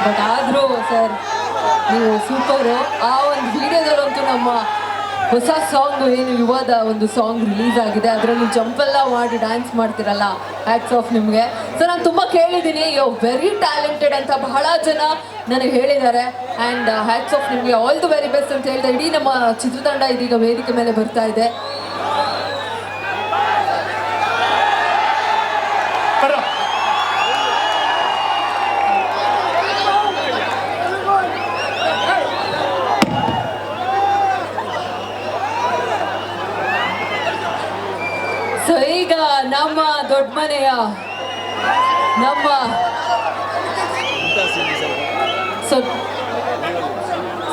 But ಆದರೂ sir ನೀವು super. ಆ ಒಂದು ವಿಡಿಯೋದಲ್ಲಂತೂ ನಮ್ಮ ಹೊಸ ಸಾಂಗ್ ಏನು ಯುವದ ಒಂದು ಸಾಂಗ್ ರಿಲೀಸ್ ಆಗಿದೆ, ಅದರಲ್ಲಿ ಜಂಪೆಲ್ಲ ಮಾಡಿ ಡ್ಯಾನ್ಸ್ ಮಾಡ್ತಿರಲ್ಲ, ಹ್ಯಾಟ್ಸ್ ಆಫ್ ನಿಮಗೆ. ಸೊ ನಾನು ತುಂಬ ಕೇಳಿದ್ದೀನಿ, ಯೋ ವೆರಿ ಟ್ಯಾಲೆಂಟೆಡ್ ಅಂತ ಬಹಳ ಜನ ನನಗೆ ಹೇಳಿದ್ದಾರೆ. ಆ್ಯಂಡ್ ಹ್ಯಾಟ್ಸ್ ಆಫ್ ನಿಮಗೆ, ಆಲ್ ದಿ ವೆರಿ ಬೆಸ್ಟ್ ಅಂತ ಹೇಳಿದೆ. ಇಡೀ ನಮ್ಮ ಚಿತ್ರತಂಡ ಇದೀಗ ವೇದಿಕೆ ಮೇಲೆ ಬರ್ತಾ ಇದೆ. ಸೊ ಈಗ ನಮ್ಮ ದೊಡ್ಡ ಮನೆಯ ನಮ್ಮ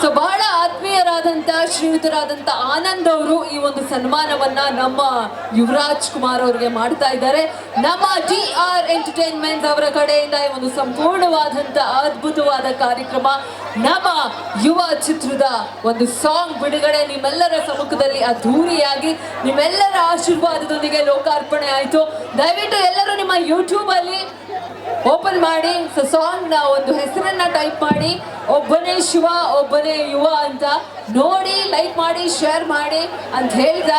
ಸೊ ಬಹಳ ಆತ್ಮೀಯರಾದಂಥ ಶ್ರೀಯುತರಾದಂಥ ಆನಂದ್ ಅವರು ಈ ಒಂದು ಸನ್ಮಾನವನ್ನ ನಮ್ಮ ಯುವರಾಜ್ ಕುಮಾರ್ ಅವರಿಗೆ ಮಾಡ್ತಾ ಇದ್ದಾರೆ. ನಮ್ಮ DR ಎಂಟರ್ಟೈನ್ಮೆಂಟ್ ಅವರ ಕಡೆಯಿಂದ ಈ ಒಂದು ಸಂಪೂರ್ಣವಾದಂಥ ಅದ್ಭುತವಾದ ಕಾರ್ಯಕ್ರಮ, ನಮ್ಮ ಯುವ ಚಿತ್ರದ ಒಂದು ಸಾಂಗ್ ಬಿಡುಗಡೆ ನಿಮ್ಮೆಲ್ಲರ ಸಮ್ಮುಖದಲ್ಲಿ ಅದ್ಧೂರಿಯಾಗಿ ನಿಮ್ಮೆಲ್ಲರ ಆಶೀರ್ವಾದದೊಂದಿಗೆ ಲೋಕಾರ್ಪಣೆ ಆಯಿತು. ದಯವಿಟ್ಟು ಎಲ್ಲರೂ ನಿಮ್ಮ ಯೂಟ್ಯೂಬ್ ಅಲ್ಲಿ ಓಪನ್ ಮಾಡಿ, ಸೊ ಸಾಂಗ್ ನ ಒಂದು ಹೆಸರನ್ನ ಟೈಪ್ ಮಾಡಿ, ಒಬ್ಬನೇ ಶಿವ ಒಬ್ಬನೇ ಯುವ ಅಂತ ನೋಡಿ, ಲೈಕ್ ಮಾಡಿ, ಶೇರ್ ಮಾಡಿ ಅಂತ ಹೇಳ್ದ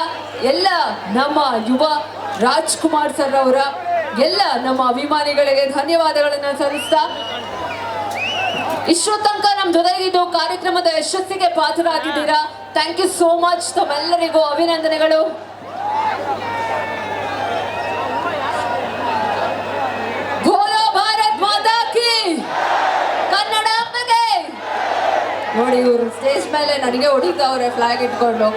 ಎಲ್ಲ ನಮ್ಮ ಯುವ ರಾಜ್ಕುಮಾರ್ ಸರ್ ಅವರ ಎಲ್ಲ ನಮ್ಮ ಅಭಿಮಾನಿಗಳಿಗೆ ಧನ್ಯವಾದಗಳನ್ನ ಸಲ್ಲಿಸ್ತಾ, ಇಷ್ಟೋ ತನಕ ನಮ್ಮ ಜೊತೆಗಿದ್ದು ಕಾರ್ಯಕ್ರಮದ ಯಶಸ್ಸಿಗೆ ಪಾತ್ರರಾಗಿದ್ದೀರಾ. Thank you so much. ತಮ್ಮೆಲ್ಲರಿಗೂ ಅಭಿನಂದನೆಗಳು. ನೋಡಿ ಇವರು ಸ್ಟೇಜ್ ಮೇಲೆ ನನಗೆ ಹೊಡಿತಾವ್ರೆ ಫ್ಲಾಗ್ ಇಟ್ಕೊಂಡು.